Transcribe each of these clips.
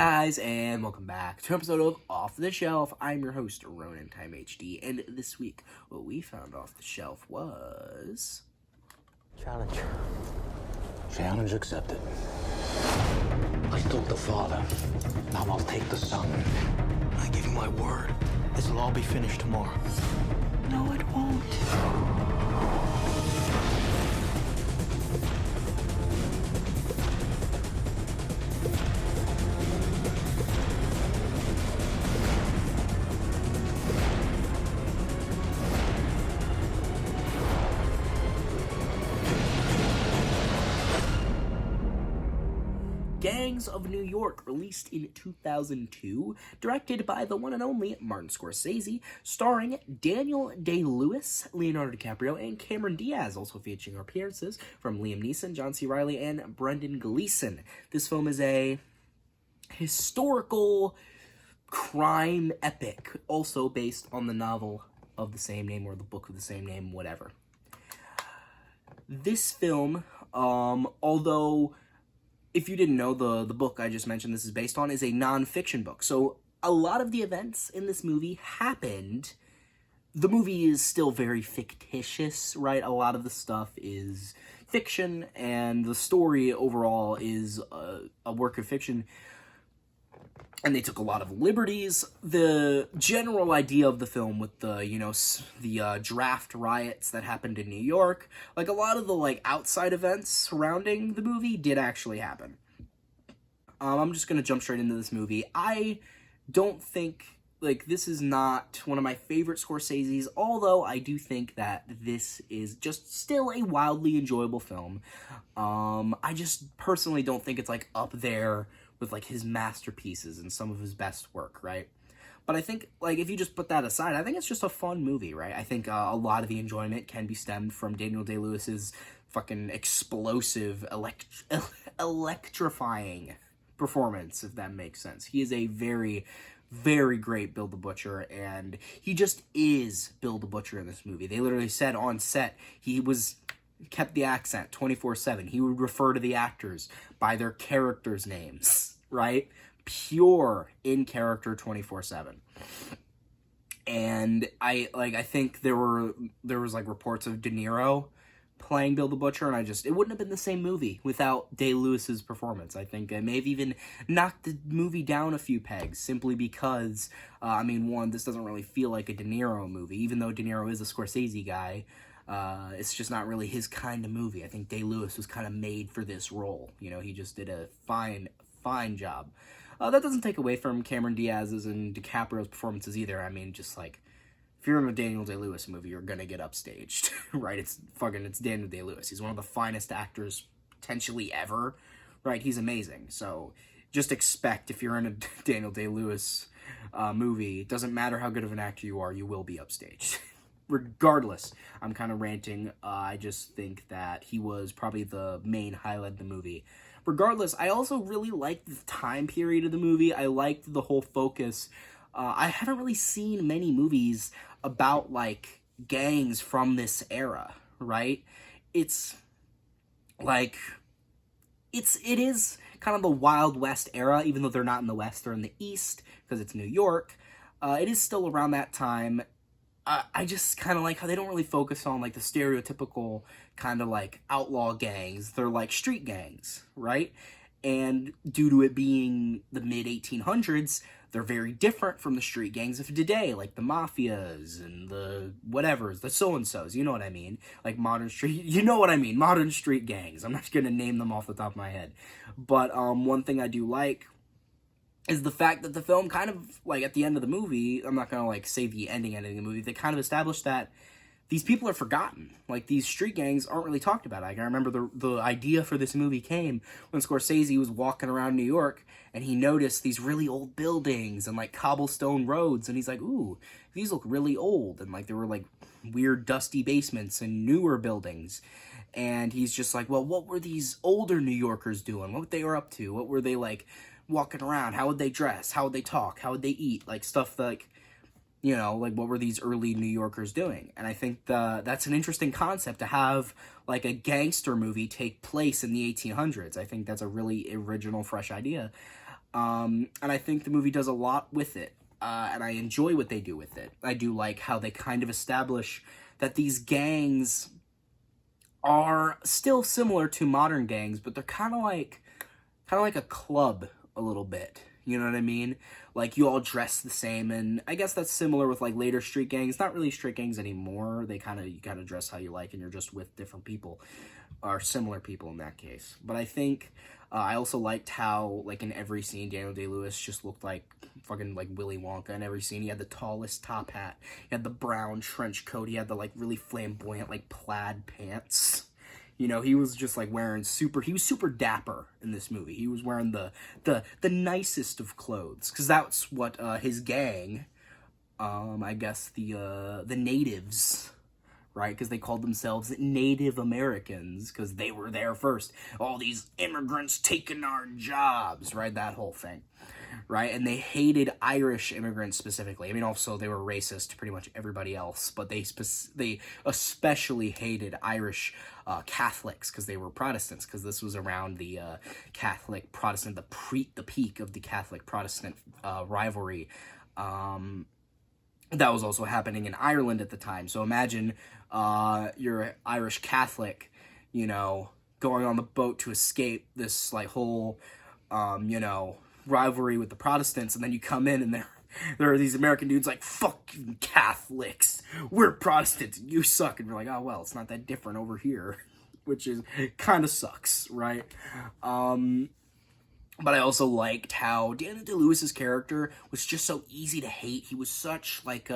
guys, and welcome back to an episode of Off the Shelf. I'm your host, Ronan Time HD, and this week, what we found off the shelf was... Challenge. Challenge accepted. I took the father. Now I'll take the son. I give you my word. This will all be finished tomorrow. No, it won't. Gangs of New York, released in 2002, directed by the one and only Martin Scorsese, starring Daniel Day-Lewis, Leonardo DiCaprio, and Cameron Diaz, also featuring appearances from Liam Neeson, John C. Reilly, and Brendan Gleeson. This film is a historical crime epic, also based on the novel of the same name or the book of the same name, whatever. This film, although... if you didn't know, the book I just mentioned this is based on is a non-fiction book. So a lot of the events in this movie happened. The movie is still very fictitious, right? A lot of the stuff is fiction, and the story overall is a work of fiction. And they took a lot of liberties. The general idea of the film with the draft riots that happened in New York, like a lot of the outside events surrounding the movie did actually happen. I'm just gonna jump straight into this movie. I don't think this is not one of my favorite Scorsese's, although I do think that this is just still a wildly enjoyable film. I just personally don't think it's up there with his masterpieces and some of his best work, right? But I think if you just put that aside, I think it's just a fun movie, right? I think a lot of the enjoyment can be stemmed from Daniel Day-Lewis's fucking explosive, electrifying performance, if that makes sense. He is a very, very great Bill the Butcher, and he just is Bill the Butcher in this movie. They literally said on set he kept the accent 24/7. He would refer to the actors by their characters' names, right? Pure in character 24/7. And I think there was reports of De Niro playing Bill the Butcher, and it wouldn't have been the same movie without Day-Lewis's performance. I think it may have even knocked the movie down a few pegs, simply because, one, this doesn't really feel like a De Niro movie, even though De Niro is a Scorsese guy. It's just not really his kind of movie. I think Day-Lewis was kind of made for this role. He just did a fine job. That doesn't take away from Cameron Diaz's and DiCaprio's performances either. If you're in a Daniel Day-Lewis movie, you're gonna get upstaged, right? It's Daniel Day-Lewis. He's one of the finest actors potentially ever, right? He's amazing. So just expect, if you're in a Daniel Day-Lewis movie, it doesn't matter how good of an actor you are, you will be upstaged. Regardless, I'm kind of ranting. I just think that he was probably the main highlight of the movie. Regardless, I also really liked the time period of the movie. I liked the whole focus. I haven't really seen many movies about, gangs from this era, right? It is kind of the Wild West era, even though they're not in the West, they're in the East, because it's New York. It is still around that time. I just kind of like how they don't really focus on, the stereotypical kind of, outlaw gangs. They're, street gangs, right? And due to it being the mid-1800s, they're very different from the street gangs of today, the mafias and the whatevers, the so-and-sos, you know what I mean? Modern street gangs. I'm not going to name them off the top of my head. But one thing I do like is the fact that the film kind of, at the end of the movie, I'm not going to, say the ending of the movie, they kind of established that these people are forgotten. These street gangs aren't really talked about. I remember the idea for this movie came when Scorsese was walking around New York, and he noticed these really old buildings and, cobblestone roads, and he's like, ooh, these look really old, and, there were, weird dusty basements and newer buildings. And he's just like, well, what were these older New Yorkers doing? What they were up to? What were they, walking around? How would they dress? How would they talk? How would they eat? Stuff what were these early New Yorkers doing? And I think that's an interesting concept to have, a gangster movie take place in the 1800s. I think that's a really original, fresh idea. And I think the movie does a lot with it, and I enjoy what they do with it. I do like how they kind of establish that these gangs are still similar to modern gangs, but they're kind of like a club a little bit. You know what I mean? Like, you all dress the same, and I guess that's similar with, like, later street gangs. Not really street gangs anymore. They you kind of dress how you like, and you're just with different people, or similar people in that case. But I think, I also liked how, like, in every scene, Daniel Day-Lewis just looked like fucking, like, Willy Wonka in every scene. He had the tallest top hat. He had the brown trench coat. He had the, like, really flamboyant, like, plaid pants. You know, he was just, like, he was super dapper in this movie. He was wearing the nicest of clothes, because that's what, his gang, I guess the natives, right, because they called themselves Native Americans, because they were there first. All these immigrants taking our jobs, right, that whole thing. Right, and they hated Irish immigrants specifically. I mean, also they were racist to pretty much everybody else, but they especially hated Irish Catholics because they were Protestants. Because this was around the Catholic Protestant, the peak of the Catholic Protestant rivalry. That was also happening in Ireland at the time. So imagine you're Irish Catholic, you know, going on the boat to escape this like whole, you know, rivalry with the Protestants, and then you come in and there are these American dudes like, fucking Catholics, we're Protestants, you suck, and you're like, oh well, it's not that different over here, which is kind of sucks, right? But I also liked how Daniel Day-Lewis's character was just so easy to hate. He was such like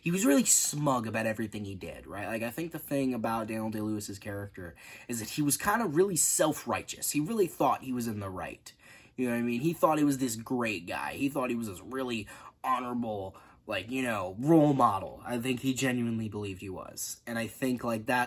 he was really smug about everything he did, right? Like, I think the thing about Daniel Day-Lewis's character is that he was kind of really self-righteous. He really thought he was in the right. You know what I mean? He thought he was this great guy. He thought he was this really honorable, like, you know, role model. I think he genuinely believed he was. And I think, like, I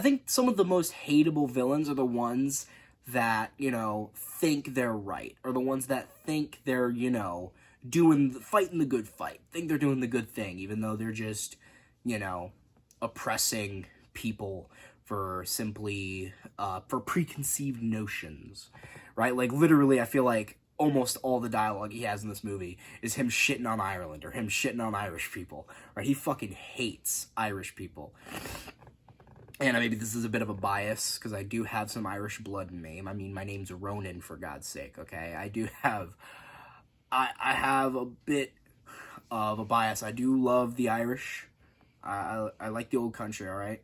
think some of the most hateable villains are the ones that, you know, think they're right. Or the ones that think they're, you know, fighting the good fight. Think they're doing the good thing, even though they're just, you know, oppressing people for simply, for preconceived notions, right? Like, literally, I feel like almost all the dialogue he has in this movie is him shitting on Ireland, or him shitting on Irish people, right? He fucking hates Irish people. And maybe this is a bit of a bias, because I do have some Irish blood in me. I mean, my name's Ronan, for God's sake, okay? I have a bit of a bias. I do love the Irish. I like the old country, alright?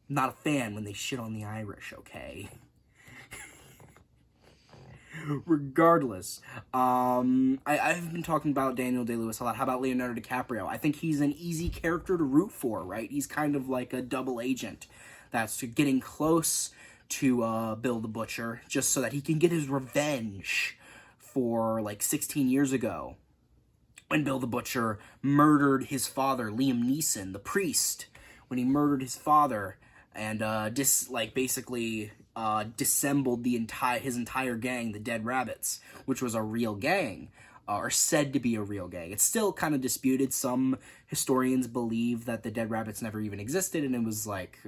Not a fan when they shit on the Irish, okay? Regardless, I've been talking about Daniel Day-Lewis a lot. How about Leonardo DiCaprio? I think he's an easy character to root for, right? He's kind of like a double agent that's getting close to Bill the Butcher, just so that he can get his revenge for, like, 16 years ago, when Bill the Butcher murdered his father, Liam Neeson, the priest, when he murdered his father, and basically dissembled his entire gang, the Dead Rabbits, which was a real gang, or said to be a real gang. It's still kind of disputed. Some historians believe that the Dead Rabbits never even existed, and it was like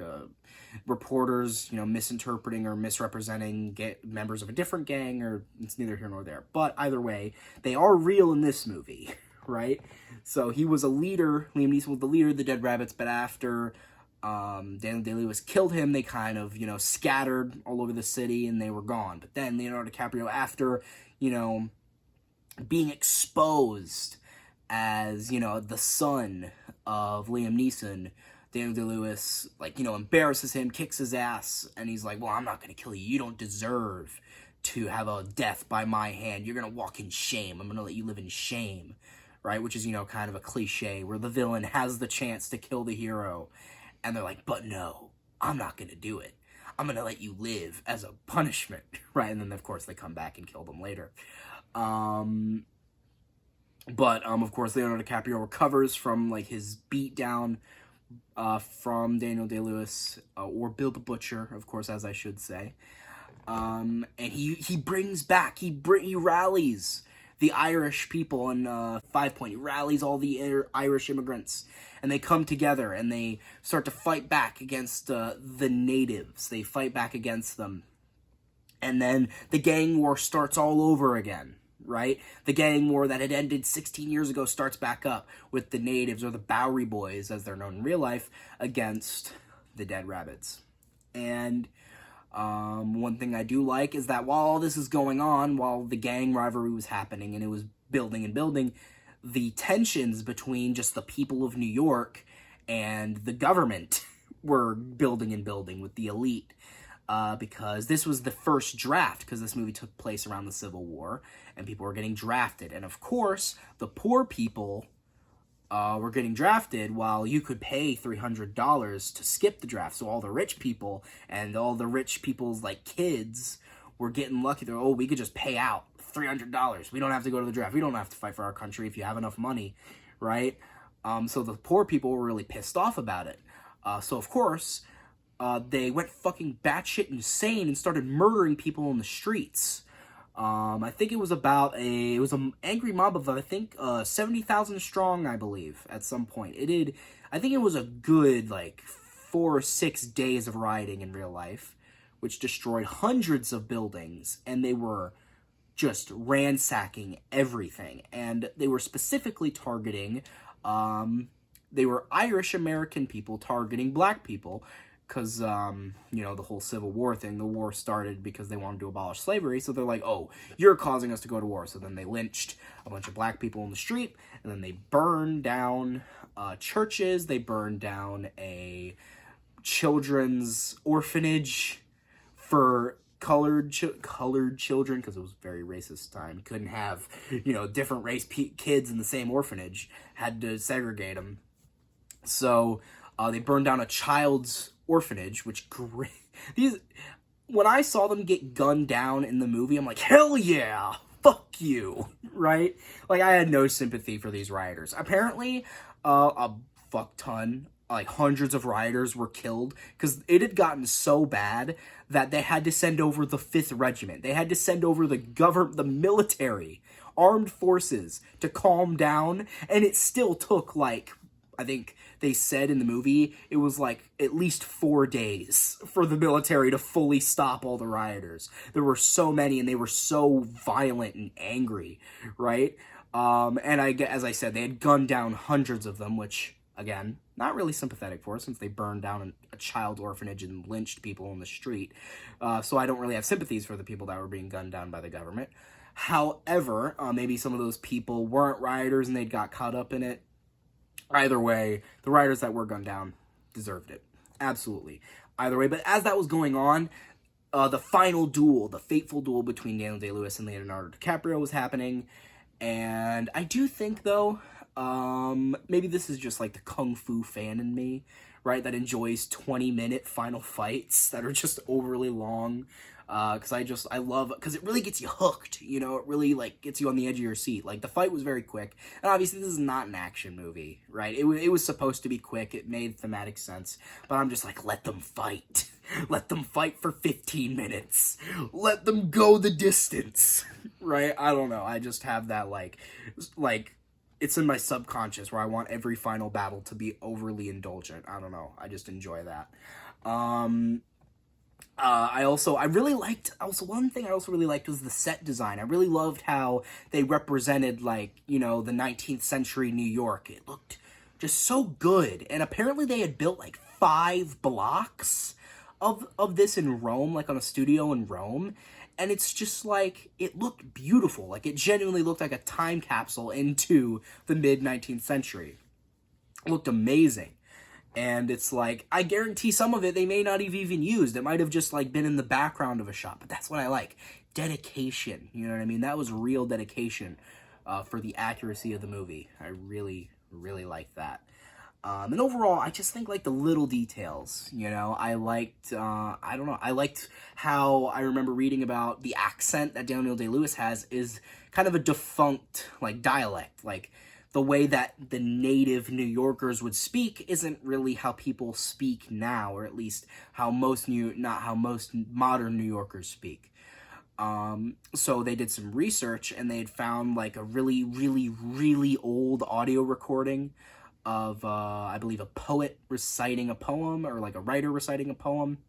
reporters, you know, misinterpreting or misrepresenting members of a different gang, or it's neither here nor there. But either way, they are real in this movie, right? So he was a leader. Liam Neeson was the leader of the Dead Rabbits, but after Daniel Day-Lewis killed him, they kind of, you know, scattered all over the city, and they were gone. But then Leonardo DiCaprio, after, you know, being exposed as, you know, the son of Liam Neeson, Daniel Day-Lewis, like, you know, embarrasses him, kicks his ass, and he's like, well, I'm not gonna kill you. You don't deserve to have a death by my hand. You're gonna walk in shame. I'm gonna let you live in shame, right? Which is, you know, kind of a cliche, where the villain has the chance to kill the hero, and they're like, but no, I'm not going to do it. I'm going to let you live as a punishment, right? And then, of course, they come back and kill them later. Of course, Leonardo DiCaprio recovers from, like, his beatdown from Daniel Day-Lewis, or Bill the Butcher, of course, as I should say. And he brings back, he rallies the Irish people in 5 Point. He rallies all the Irish immigrants, and they come together, and they start to fight back against the natives. They fight back against them. And then the gang war starts all over again, right? The gang war that had ended 16 years ago starts back up with the natives, or the Bowery Boys, as they're known in real life, against the Dead Rabbits. And one thing I do like is that while all this is going on, while the gang rivalry was happening and it was building and building, the tensions between just the people of New York and the government were building and building with the elite. Because this was the first draft, because this movie took place around the Civil War, and people were getting drafted. And of course, the poor people were getting drafted, while you could pay $300 to skip the draft. So all the rich people and all the rich people's like kids were getting lucky. They're, oh, we could just pay out $300. We don't have to go to the draft. We don't have to fight for our country if you have enough money, right? So the poor people were really pissed off about it. So of course, they went fucking batshit insane and started murdering people in the streets. I think it was an angry mob of, I think, 70,000 strong, I believe, at some point. I think it was a good, like, 4 or 6 days of rioting in real life, which destroyed hundreds of buildings, and they were just ransacking everything. And they were specifically targeting, they were Irish American people targeting black people, because, the whole Civil War thing, the war started because they wanted to abolish slavery, so they're like, oh, you're causing us to go to war. So then they lynched a bunch of black people in the street, and then they burned down churches, they burned down a children's orphanage for colored children, because it was a very racist time. You couldn't have, different race kids in the same orphanage, had to segregate them. So they burned down a child's orphanage, which when I saw them get gunned down in the movie, I'm like, hell yeah, fuck you, right? Like, I had no sympathy for these rioters. Apparently, a fuck ton, like hundreds of rioters were killed, because it had gotten so bad that they had to send over the 5th Regiment. They had to send over the military, armed forces, to calm down, and it still took, like, I think they said in the movie, it was like at least 4 days for the military to fully stop all the rioters. There were so many, and they were so violent and angry, right? As I said, they had gunned down hundreds of them, which, again, not really sympathetic for, since they burned down a child orphanage and lynched people in the street. So I don't really have sympathies for the people that were being gunned down by the government. However, maybe some of those people weren't rioters and they got caught up in it. Either way, the rioters that were gunned down deserved it. Absolutely. Either way, but as that was going on, the final duel, the fateful duel between Daniel Day-Lewis and Leonardo DiCaprio was happening. And I do think, though, maybe this is just like the Kung Fu fan in me, right, that enjoys 20-minute final fights that are just overly long. Because I love, because it really gets you hooked, it really, like, gets you on the edge of your seat. Like, the fight was very quick, and obviously this is not an action movie, right? It was supposed to be quick, it made thematic sense, but I'm just like, let them fight. Let them fight for 15 minutes. Let them go the distance, right? I don't know, I just have that, like, it's in my subconscious where I want every final battle to be overly indulgent. I don't know, I just enjoy that. One thing I also really liked was the set design. I really loved how they represented, like, the 19th century New York. It looked just so good. And apparently they had built, like, 5 blocks of this in Rome, like on a studio in Rome. And it's just, like, it looked beautiful. Like, it genuinely looked like a time capsule into the mid-19th century. It looked amazing. And it's like, I guarantee some of it they may not have even used. It might have just, like, been in the background of a shot. But that's what I like. Dedication. You know what I mean? That was real dedication for the accuracy of the movie. I really, really like that. And overall, I just think, like, the little details, I liked, I liked how I remember reading about the accent that Daniel Day-Lewis has is kind of a defunct, like, dialect. Like, the way that the native New Yorkers would speak isn't really how people speak now, or at least not how most modern New Yorkers speak. So they did some research, and they had found, like, a really, really, really old audio recording of, I believe, a poet reciting a poem, or, like, a writer reciting a poem.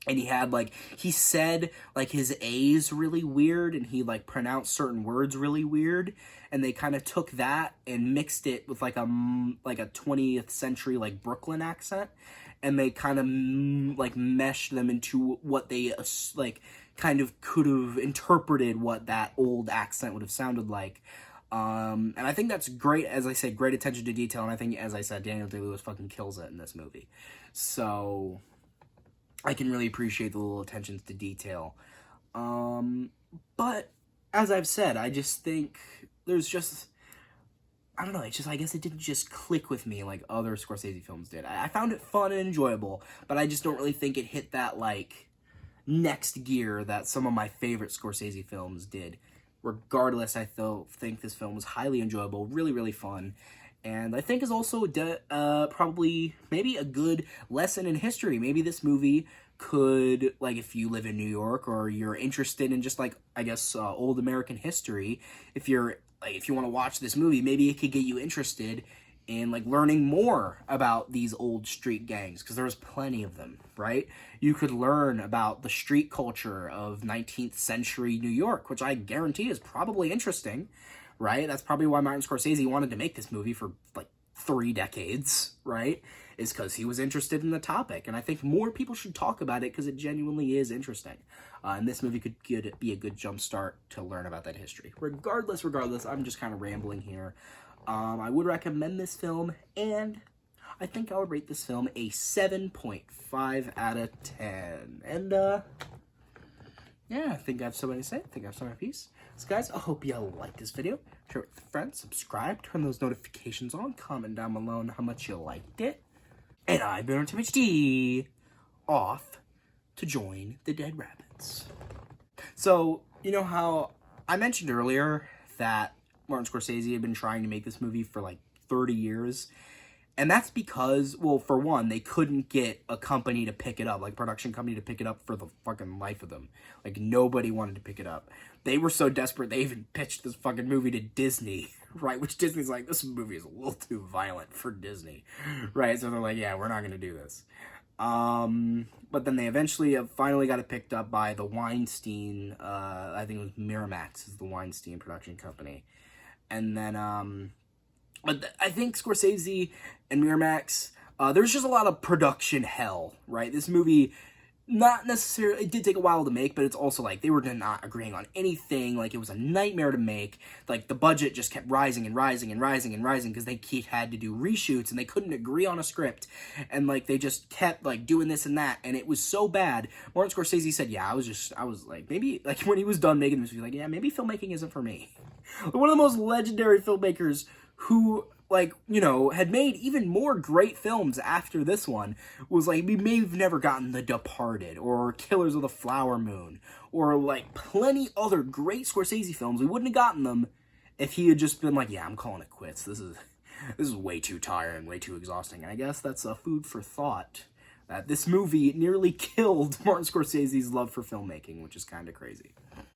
And he had, like, he said, like, his A's really weird, and he, like, pronounced certain words really weird, and they kind of took that and mixed it with, like a 20th century, like, Brooklyn accent, and they kind of, like, meshed them into what they, like, kind of could have interpreted what that old accent would have sounded like. And I think that's great, as I said, great attention to detail, and I think, as I said, Daniel Day-Lewis fucking kills it in this movie. So I can really appreciate the little attentions to detail. But, as I've said, I just think there's just, I don't know, it's just, I guess it didn't just click with me like other Scorsese films did. I found it fun and enjoyable, but I just don't really think it hit that, like, next gear that some of my favorite Scorsese films did. Regardless, I think this film was highly enjoyable, really, really fun, and I think is also probably maybe a good lesson in history. Maybe this movie could, like, if you live in New York or you're interested in just, like, I guess, old American history, if you want to watch this movie, maybe it could get you interested in, like, learning more about these old street gangs, because there's plenty of them, right? You could learn about the street culture of 19th century New York, which I guarantee is probably interesting, right? That's probably why Martin Scorsese wanted to make this movie for, like, 3 decades, right? Is because he was interested in the topic, and I think more people should talk about it because it genuinely is interesting. And this movie could be a good jump start to learn about that history. Regardless, I'm just kind of rambling here. I would recommend this film, and I think I would rate this film a 7.5 out of 10. And, yeah, I think I have something to say. I think I have something to piece. So, guys, I hope you liked this video. Share it with friends, subscribe, turn those notifications on, comment down below how much you liked it. And I've been on Tim HD, off to join the Dead Rabbits. So, you know how I mentioned earlier that Martin Scorsese had been trying to make this movie for like 30 years. And that's because, well, for one, they couldn't get a company to pick it up, like a production company to pick it up for the fucking life of them. Like, nobody wanted to pick it up. They were so desperate, they even pitched this fucking movie to Disney, right? Which Disney's like, this movie is a little too violent for Disney, right? So they're like, yeah, we're not going to do this. But then they eventually finally got it picked up by the Weinstein, I think it was Miramax is the Weinstein production company. And then, but I think Scorsese and Miramax, there's just a lot of production hell, right? This movie, not necessarily, it did take a while to make, but it's also like, they were not agreeing on anything, like, it was a nightmare to make, like, the budget just kept rising and rising and rising and rising, because they had to do reshoots, and they couldn't agree on a script, and, like, they just kept, like, doing this and that, and it was so bad. Martin Scorsese said, yeah, I was like, maybe, like, when he was done making this, he was like, yeah, maybe filmmaking isn't for me. One of the most legendary filmmakers who, like, you know, had made even more great films after this one, was like, we may have never gotten The Departed, or Killers of the Flower Moon, or, like, plenty other great Scorsese films. We wouldn't have gotten them if he had just been like, yeah, I'm calling it quits. This is way too tiring, way too exhausting. And I guess that's a food for thought, that this movie nearly killed Martin Scorsese's love for filmmaking, which is kind of crazy.